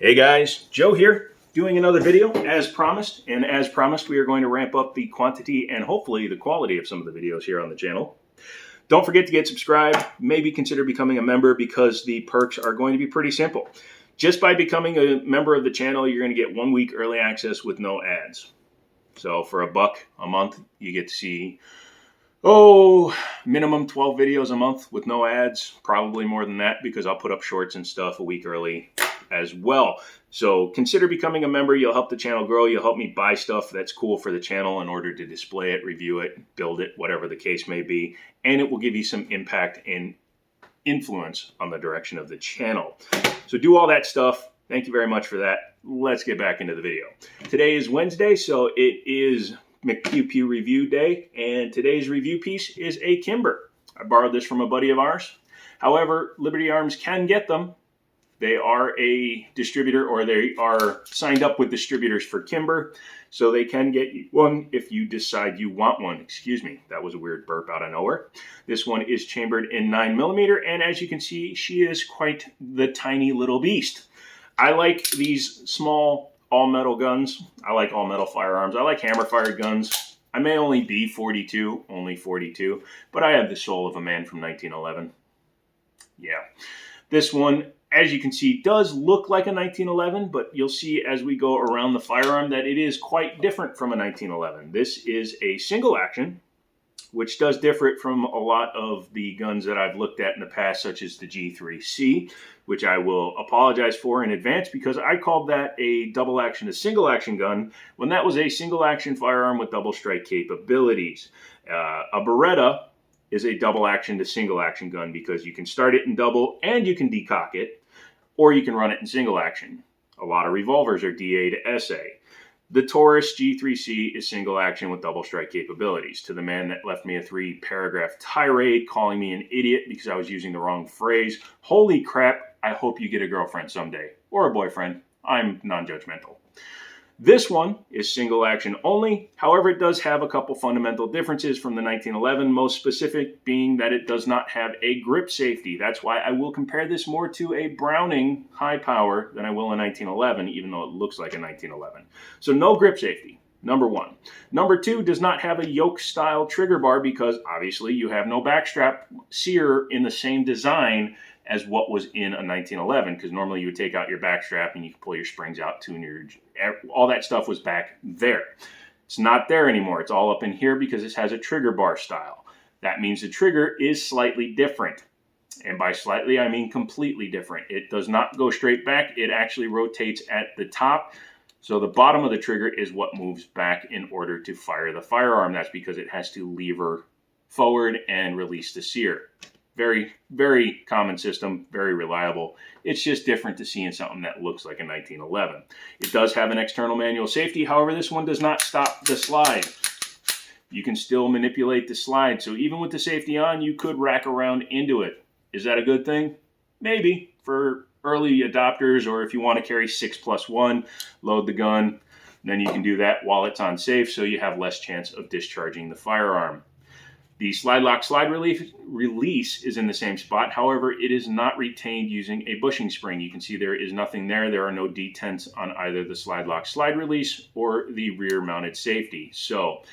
Hey guys, Joe here, doing another video as promised. And as promised, we are going to ramp up the quantity and hopefully the quality of some of the videos here on the channel. Don't forget to get subscribed, maybe consider becoming a member because the perks are going to be pretty simple. Just by becoming a member of the channel, you're going to get 1 week early access with no ads. So for $1 a month, you get to see, minimum 12 videos a month with no ads. Probably more than that because I'll put up shorts and stuff a week early as well. So consider becoming a member. You'll help the channel grow. You'll help me buy stuff that's cool for the channel in order to display it, review it, build it, whatever the case may be. And it will give you some impact and influence on the direction of the channel. So do all that stuff. Thank you very much for that. Let's get back into the video. Today is Wednesday, so it is McPew Pew review day, and today's review piece is a Kimber. I borrowed this from a buddy of ours. However, Liberty Arms can get them. They are a distributor, or they are signed up with distributors for Kimber, so they can get you one if you decide you want one. Excuse me, that was a weird burp out of nowhere. This one is chambered in 9mm, and as you can see, she is quite the tiny little beast. I like these small all-metal guns. I like all-metal firearms. I like hammer-fired guns. I may only be 42, only 42, but I have the soul of a man from 1911. Yeah. This one, as you can see, does look like a 1911, but you'll see as we go around the firearm that it is quite different from a 1911. This is a single action, which does differ it from a lot of the guns that I've looked at in the past, such as the G3C, which I will apologize for in advance because I called that a double action to single action gun when that was a single action firearm with double strike capabilities. A Beretta is a double action to single action gun because you can start it in double and you can decock it, or you can run it in single action. A lot of revolvers are DA to SA. The Taurus G3C is single action with double strike capabilities. To the man that left me a 3-paragraph tirade calling me an idiot because I was using the wrong phrase, holy crap, I hope you get a girlfriend someday. Or a boyfriend. I'm non-judgmental. This one is single action only. However, it does have a couple fundamental differences from the 1911, most specific being that it does not have a grip safety. That's why I will compare this more to a Browning high power than I will a 1911, even though it looks like a 1911. So no grip safety, number one. Number two, does not have a yoke style trigger bar because obviously you have no backstrap sear in the same design as what was in a 1911, because normally you would take out your backstrap and you could pull your springs out, tune your, all that stuff was back there. It's not there anymore. It's all up in here because this has a trigger bar style. That means the trigger is slightly different. And by slightly, I mean completely different. It does not go straight back. It actually rotates at the top. So the bottom of the trigger is what moves back in order to fire the firearm. That's because it has to lever forward and release the sear. Very, very common system, very reliable. It's just different to seeing something that looks like a 1911. It does have an external manual safety. However, this one does not stop the slide. You can still manipulate the slide. So even with the safety on, you could rack around into it. Is that a good thing? Maybe for early adopters, or if you want to carry 6+1, load the gun, then you can do that while it's on safe so you have less chance of discharging the firearm. The slide lock slide release is in the same spot. However, it is not retained using a bushing spring. You can see there is nothing there. There are no detents on either the slide lock slide release or the rear mounted safety. So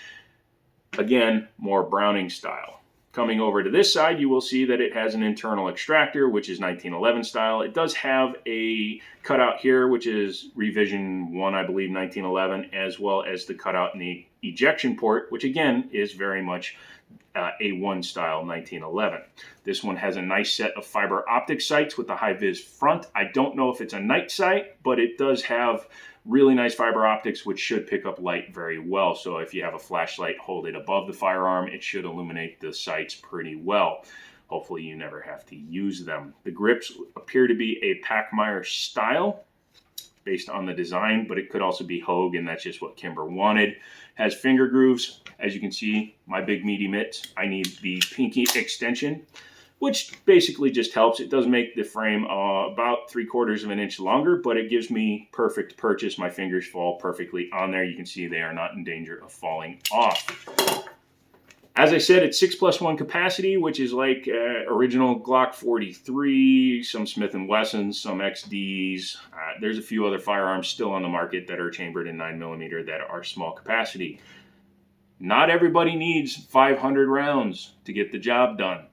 again, more Browning style. Coming over to this side, you will see that it has an internal extractor, which is 1911 style. It does have a cutout here, which is revision 1, I believe, 1911, as well as the cutout in the ejection port, which again is very much A1 style 1911. This one has a nice set of fiber optic sights with the high vis front. I don't know if it's a night sight, but it does have really nice fiber optics, which should pick up light very well. So if you have a flashlight, hold it above the firearm. It should illuminate the sights pretty well. Hopefully you never have to use them. The grips appear to be a Packmeyer style based on the design, but it could also be Hogue, and that's just what Kimber wanted. Has finger grooves. As you can see, my big meaty mitts, I need the pinky extension, which basically just helps. It does make the frame about 3/4 of an inch longer, but it gives me perfect purchase. My fingers fall perfectly on there. You can see they are not in danger of falling off. As I said, it's 6+1 capacity, which is like original Glock 43, some Smith & Wessons, some XDs. There's a few other firearms still on the market that are chambered in 9mm that are small capacity. Not everybody needs 500 rounds to get the job done.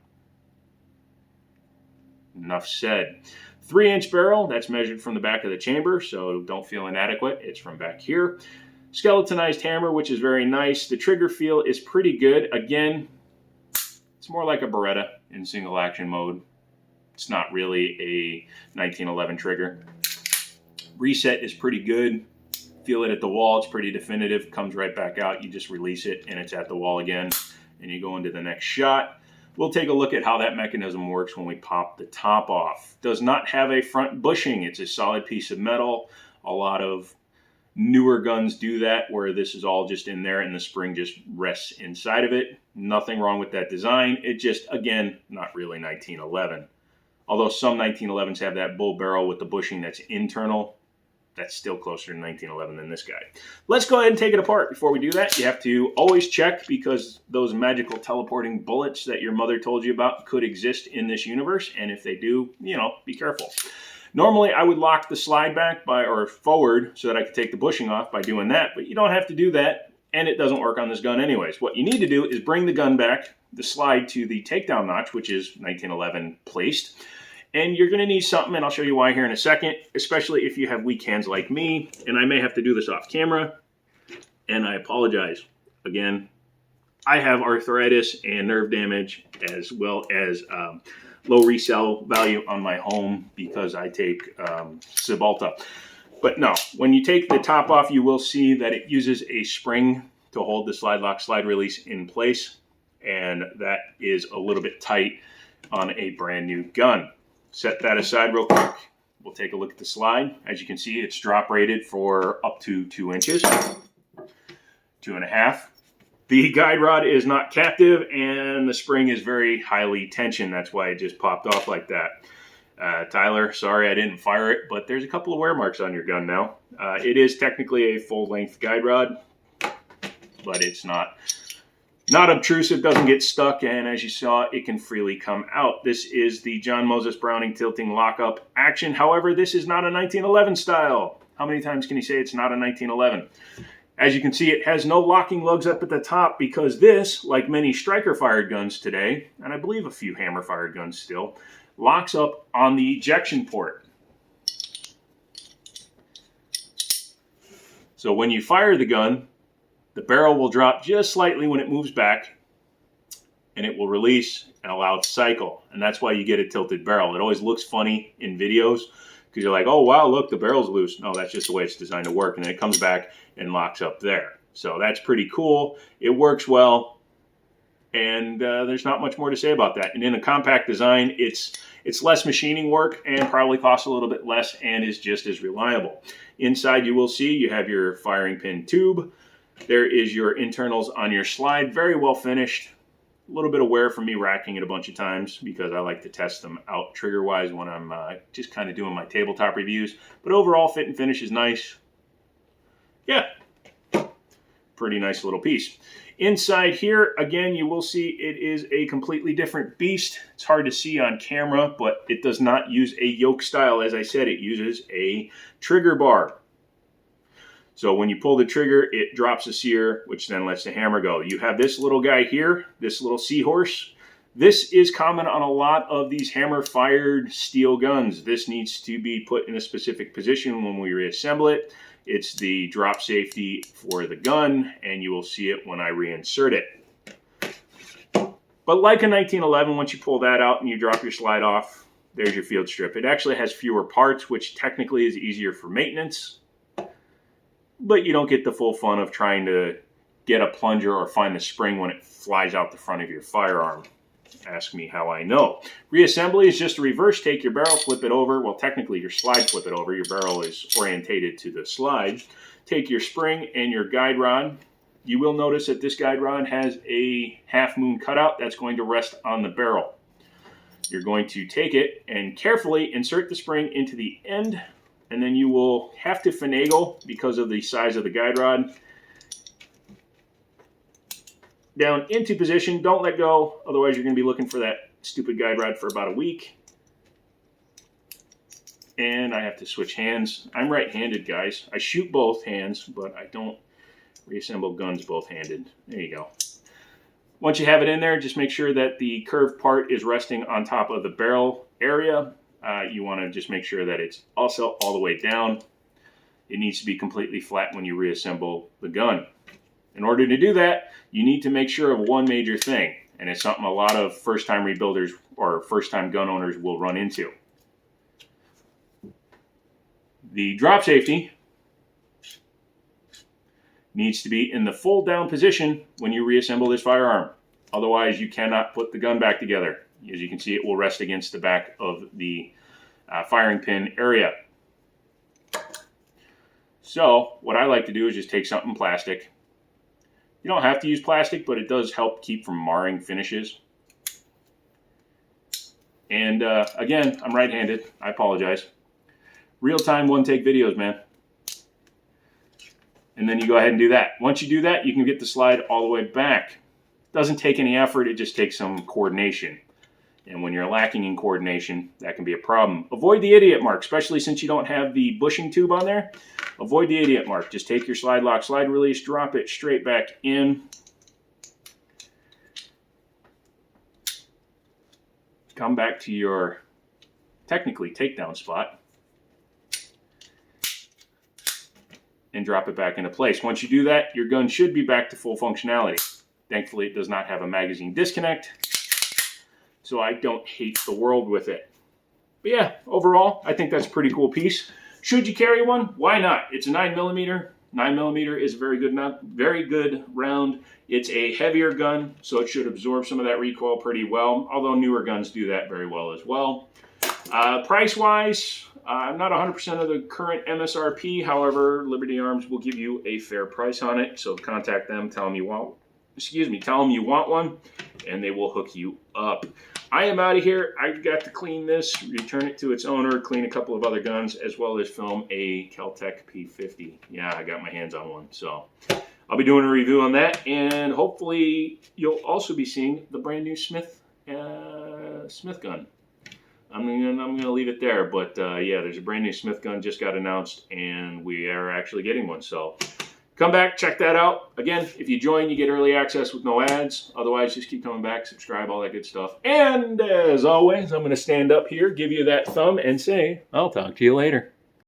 Enough said. 3-inch barrel, that's measured from the back of the chamber, so don't feel inadequate. It's from back here. Skeletonized hammer, which is very nice. The trigger feel is pretty good. Again, it's more like a Beretta in single action mode. It's not really a 1911 trigger. Reset is pretty good. Feel it at the wall. It's pretty definitive. Comes right back out. You just release it and it's at the wall again. And you go into the next shot. We'll take a look at how that mechanism works when we pop the top off. Does not have a front bushing. It's a solid piece of metal. A lot of newer guns do that, where this is all just in there and the spring just rests inside of it. Nothing wrong with that design. It just, again, not really 1911. Although some 1911s have that bull barrel with the bushing that's internal, that's still closer to 1911 than this guy. Let's go ahead and take it apart. Before we do that, you have to always check, because those magical teleporting bullets that your mother told you about could exist in this universe, and if they do, be careful. Normally, I would lock the slide back or forward so that I could take the bushing off by doing that, but you don't have to do that, and it doesn't work on this gun anyways. What you need to do is bring the gun back, the slide to the takedown notch, which is 1911 placed, and you're going to need something, and I'll show you why here in a second, especially if you have weak hands like me, and I may have to do this off camera, and I apologize. Again, I have arthritis and nerve damage, as well as low resale value on my home because I take Tabletop. But no, when you take the top off, you will see that it uses a spring to hold the slide lock, slide release in place. And that is a little bit tight on a brand new gun. Set that aside real quick. We'll take a look at the slide. As you can see, it's drop rated for up to 2 inches, 2.5. The guide rod is not captive, and the spring is very highly tensioned. That's why it just popped off like that. Tyler, sorry I didn't fire it, but there's a couple of wear marks on your gun now. It is technically a full-length guide rod, but it's not obtrusive, doesn't get stuck, and as you saw, it can freely come out. This is the John Moses Browning tilting lockup action. However, this is not a 1911 style. How many times can you say it's not a 1911? As you can see, it has no locking lugs up at the top, because this, like many striker-fired guns today, and I believe a few hammer-fired guns still, locks up on the ejection port. So when you fire the gun, the barrel will drop just slightly when it moves back, and it will release and allow it to cycle. And that's why you get a tilted barrel. It always looks funny in videos, because you're like, oh, wow, look, the barrel's loose. No, that's just the way it's designed to work. And then it comes back and locks up there. So that's pretty cool. It works well. And there's not much more to say about that. And in a compact design, it's less machining work and probably costs a little bit less and is just as reliable. Inside, you will see you have your firing pin tube. There is your internals on your slide. Very well finished. A little bit of wear from me racking it a bunch of times, because I like to test them out trigger-wise when I'm just kind of doing my tabletop reviews. But overall, fit and finish is nice. Yeah, pretty nice little piece. Inside here, again, you will see it is a completely different beast. It's hard to see on camera, but it does not use a yoke style. As I said, it uses a trigger bar. So when you pull the trigger, it drops a sear, which then lets the hammer go. You have this little guy here, this little seahorse. This is common on a lot of these hammer-fired steel guns. This needs to be put in a specific position when we reassemble it. It's the drop safety for the gun, and you will see it when I reinsert it. But like a 1911, once you pull that out and you drop your slide off, there's your field strip. It actually has fewer parts, which technically is easier for maintenance. But you don't get the full fun of trying to get a plunger or find the spring when it flies out the front of your firearm. Ask me how I know. Reassembly is just a reverse. Take your barrel, flip it over. Well, technically your slide, flip it over. Your barrel is orientated to the slide. Take your spring and your guide rod. You will notice that this guide rod has a half moon cutout that's going to rest on the barrel. You're going to take it and carefully insert the spring into the end, and then you will have to finagle because of the size of the guide rod. down into position. Don't let go, otherwise you're going to be looking for that stupid guide rod for about a week. And I have to switch hands. I'm right-handed, guys. I shoot both hands, but I don't reassemble guns both-handed. There you go. Once you have it in there, just make sure that the curved part is resting on top of the barrel area. You want to just make sure that it's also all the way down. It needs to be completely flat when you reassemble the gun. In order to do that, you need to make sure of one major thing, and it's something a lot of first-time rebuilders or first-time gun owners will run into. The drop safety needs to be in the full down position when you reassemble this firearm. Otherwise, you cannot put the gun back together. As you can see, it will rest against the back of the firing pin area. So what I like to do is just take something plastic. You don't have to use plastic, but it does help keep from marring finishes. And again, I'm right-handed. I apologize. Real-time one-take videos, man. And then you go ahead and do that. Once you do that, you can get the slide all the way back. Doesn't take any effort, it just takes some coordination. And when you're lacking in coordination, that can be a problem. Avoid the idiot mark, especially since you don't have the bushing tube on there. Avoid the idiot mark. Just take your slide lock, slide release, drop it straight back in. Come back to your, technically, takedown spot. And drop it back into place. Once you do that, your gun should be back to full functionality. Thankfully, it does not have a magazine disconnect, so I don't hate the world with it. But yeah, overall, I think that's a pretty cool piece. Should you carry one? Why not? It's a 9mm. 9mm is a very good round. It's a heavier gun, so it should absorb some of that recoil pretty well, although newer guns do that very well as well. Price-wise, I'm not 100% of the current MSRP. However, Liberty Arms will give you a fair price on it. So contact them, tell them you want one, and they will hook you up. I am out of here. I got to clean this, return it to its owner, clean a couple of other guns, as well as film a Kel-Tec P50. Yeah, I got my hands on one. So I'll be doing a review on that, and hopefully you'll also be seeing the brand new Smith gun. I'm gonna leave it there, but yeah, there's a brand new Smith gun just got announced, and we are actually getting one. So come back, check that out. Again, if you join, you get early access with no ads. Otherwise, just keep coming back, subscribe, all that good stuff. And as always, I'm gonna stand up here, give you that thumb, and say, I'll talk to you later.